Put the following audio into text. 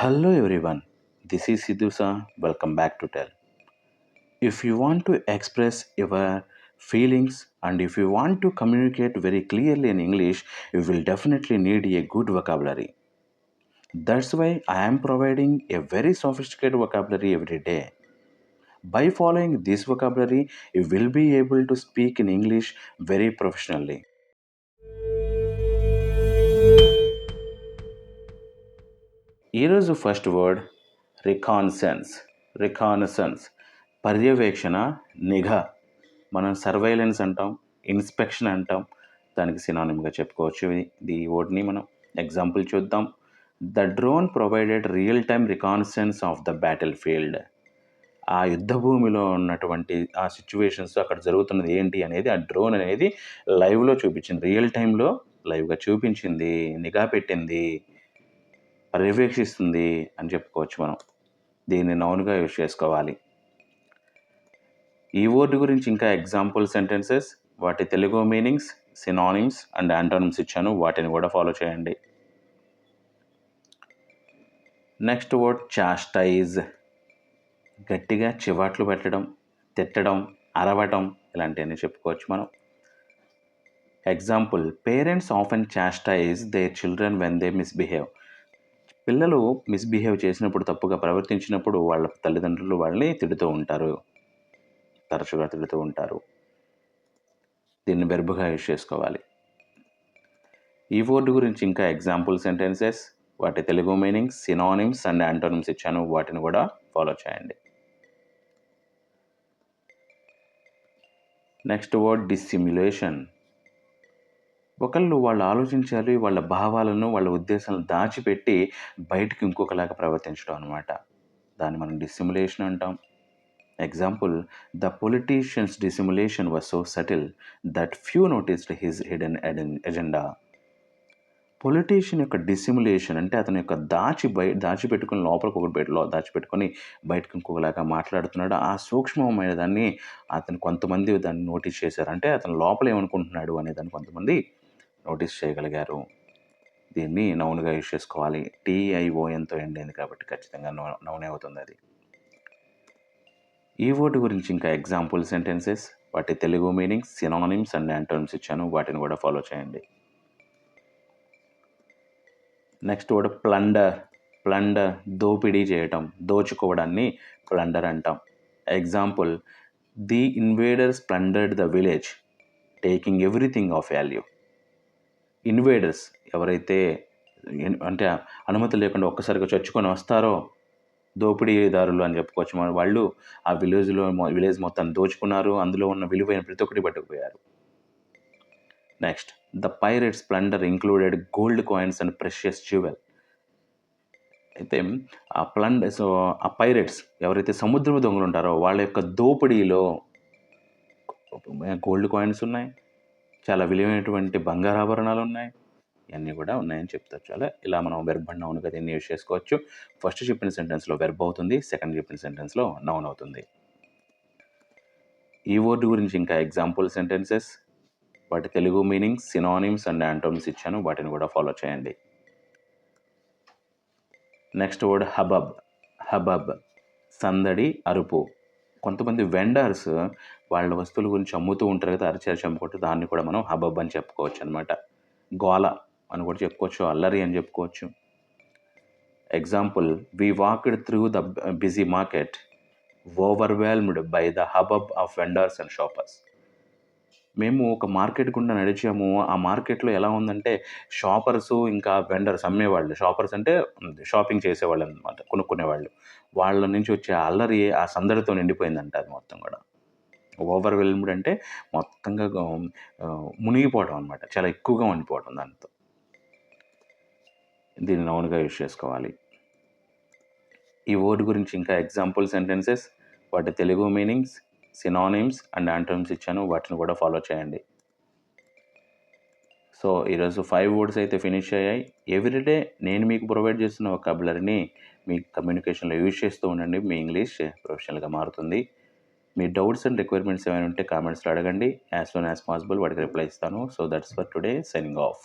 Hello everyone, this is Sidhusa. Welcome back to Tell. If you want to express your feelings and if you want to communicate very clearly in English, you will definitely need a good vocabulary. That's why I am providing a very sophisticated vocabulary every day. By following this vocabulary, you will be able to speak in English very professionally. ఈరోజు first word రికానసెన్స్ పర్యవేక్షణ, నిఘా. మనం surveillance అంటాం, inspection అంటాం, దానికి సినానిమ్గా చెప్పుకోవచ్చు. ఈ వర్డ్ని మనం ఎగ్జాంపుల్ చూద్దాం. The drone provided real time reconnaissance of the battlefield. ఆ యుద్ధ భూమిలో ఉన్నటువంటి ఆ సిచ్యువేషన్స్, అక్కడ జరుగుతున్నది ఏంటి అనేది ఆ డ్రోన్ అనేది లైవ్లో చూపించింది, రియల్ టైంలో లైవ్గా చూపించింది, నిఘా పెట్టింది, పర్యవేక్షిస్తుంది అని చెప్పుకోవచ్చు. మనం దీన్ని నౌన్గా యూజ్ చేసుకోవాలి. ఈ వర్డ్ గురించి ఇంకా ఎగ్జాంపుల్ సెంటెన్సెస్, వాటి Telugu meanings, synonyms and antonyms ఇచ్చాను, వాటిని కూడా ఫాలో చేయండి. Next word chastise. గట్టిగా చివాట్లు పెట్టడం, తిట్టడం, అరవటం, ఇలాంటివన్నీ చెప్పుకోవచ్చు మనం. Example, parents often chastise their children when they misbehave. పిల్లలు మిస్బిహేవ్ చేసినప్పుడు, తప్పుగా ప్రవర్తించినప్పుడు వాళ్ళ తల్లిదండ్రులు వాళ్ళని తిడుతూ ఉంటారు, తరచుగా తిడుతూ ఉంటారు. దీన్ని వెర్బ్గా యూజ్ చేసుకోవాలి. ఈ వర్డ్ గురించి ఇంకా ఎగ్జాంపుల్ సెంటెన్సెస్, వాటి Telugu meanings, synonyms and antonyms ఇచ్చాను, వాటిని కూడా ఫాలో చేయండి. Next word dissimulation. ఒకళ్ళు వాళ్ళు ఆలోచించాలి, వాళ్ళ భావాలను, వాళ్ళ ఉద్దేశాలను దాచిపెట్టి బయటికి ఇంకొకలాగా ప్రవర్తించడం అనమాట. దాన్ని మనం డిస్సిమ్యులేషన్ అంటాం. Example, the politician's dissimulation was so subtle that few noticed his hidden agenda. Politician యొక్క డిసిమ్యులేషన్ అంటే అతని యొక్క దాచిపెట్టుకుని లోపలికి ఒకటి దాచిపెట్టుకొని బయటకు ఇంకొకలాగా మాట్లాడుతున్నాడు. ఆ సూక్ష్మమైన దాన్ని అతను కొంతమంది దాన్ని నోటీస్ చేశారు. అంటే అతను లోపల ఏమనుకుంటున్నాడు అనేదాన్ని కొంతమంది నోటీస్ చేయగలిగారు. దీన్ని నౌన్గా యూజ్ చేసుకోవాలి. TIONతో ఎండ్ అయింది కాబట్టి ఖచ్చితంగా నౌనే అవుతుంది అది. ఈ వర్డ్ గురించి ఇంకా ఎగ్జాంపుల్ సెంటెన్సెస్, వాటి Telugu meanings, synonyms and antonyms ఇచ్చాను, వాటిని కూడా ఫాలో చేయండి. Next word plunder. దోపిడీ చేయటం, దోచుకోవడాన్ని ప్లండర్ అంటాం. Example, the invaders plundered the village taking everything of value. Invaders ఎవరైతే అంటే అనుమతి లేకుండా ఒక్కసారిగా చొచ్చుకొని వస్తారో దోపిడీదారులు అని చెప్పుకోవచ్చు. వాళ్ళు ఆ విలేజ్ మొత్తం దోచుకున్నారు, అందులో ఉన్న విలువైన ప్రతి ఒక్కటి పట్టుకుపోయారు. Next, the pirates plunder included gold coins and precious jewel. అయితే ఆ పైరేట్స్ ఎవరైతే సముద్రపు దొంగలు ఉంటారో వాళ్ళ యొక్క దోపిడీలో గోల్డ్ కాయిన్స్ ఉన్నాయి, చాలా విలువైనటువంటి బంగారాభరణాలు ఉన్నాయి, ఇవన్నీ కూడా ఉన్నాయని చెప్తారు. ఇలా మనం వెర్బ్ అండ్ నౌన్గా దీన్ని యూజ్ చేసుకోవచ్చు. ఫస్ట్ చెప్పిన సెంటెన్స్లో వెర్బ్ అవుతుంది, సెకండ్ చెప్పిన సెంటెన్స్లో నౌన్ అవుతుంది. ఈ వర్డ్ గురించి ఇంకా ఎగ్జాంపుల్ సెంటెన్సెస్, వాటి Telugu meanings, synonyms and antonyms ఇచ్చాను, వాటిని కూడా ఫాలో చేయండి. Next word hubbub. సందడి, అరుపు. కొంతమంది వెండర్స్ వాళ్ళ వస్తువుల గురించి అమ్ముతూ ఉంటారు కదా, అరిచేసి అమ్ముకుంటూ, దాన్ని కూడా మనం హబబ్ అని చెప్పుకోవచ్చు అనమాట. గోల అని కూడా చెప్పుకోవచ్చు, అల్లరి అని చెప్పుకోవచ్చు. Example, we walked through the busy market overwhelmed by the hubbub of vendors and shoppers. మేము ఒక మార్కెట్ గుండా నడిచాము. ఆ మార్కెట్లో ఎలా ఉందంటే షాపర్స్ ఇంకా వెండర్స్ అమ్మేవాళ్ళు, షాపర్స్ అంటే షాపింగ్ చేసేవాళ్ళు అనమాట, కొనుక్కునేవాళ్ళు, వాళ్ళ నుంచి వచ్చే అల్లరి ఆ సందడితో నిండిపోయిందంట అది మొత్తం కూడా. ఓవర్వెల్మ్డ్ అంటే మొత్తంగా మునిగిపోవడం అనమాట, చాలా ఎక్కువగా ఉండిపోవడం దాంతో. దీన్ని నౌన్గా యూజ్ చేసుకోవాలి. ఈ వర్డ్ గురించి ఇంకా ఎగ్జాంపుల్ సెంటెన్సెస్, వాటి Telugu meanings, synonyms and antonyms ఇచ్చాను, వాటిని కూడా ఫాలో చేయండి. సో ఈరోజు 5 వర్డ్స్ అయితే ఫినిష్ అయ్యాయి. ఎవ్రీడే నేను మీకు ప్రొవైడ్ చేస్తున్న వొకాబులరీని మీ కమ్యూనికేషన్లో యూజ్ చేస్తూ ఉండండి. మీ ఇంగ్లీష్ ప్రొఫెషనల్గా మారుతుంది. మీ డౌట్స్ అండ్ రిక్వైర్మెంట్స్ ఏమైనా ఉంటే కామెంట్స్లో అడగండి. యాజ్ సూన్ యాజ్ పాసిబుల్ వాటికి రిప్లై ఇస్తాను. So that's for today, signing off.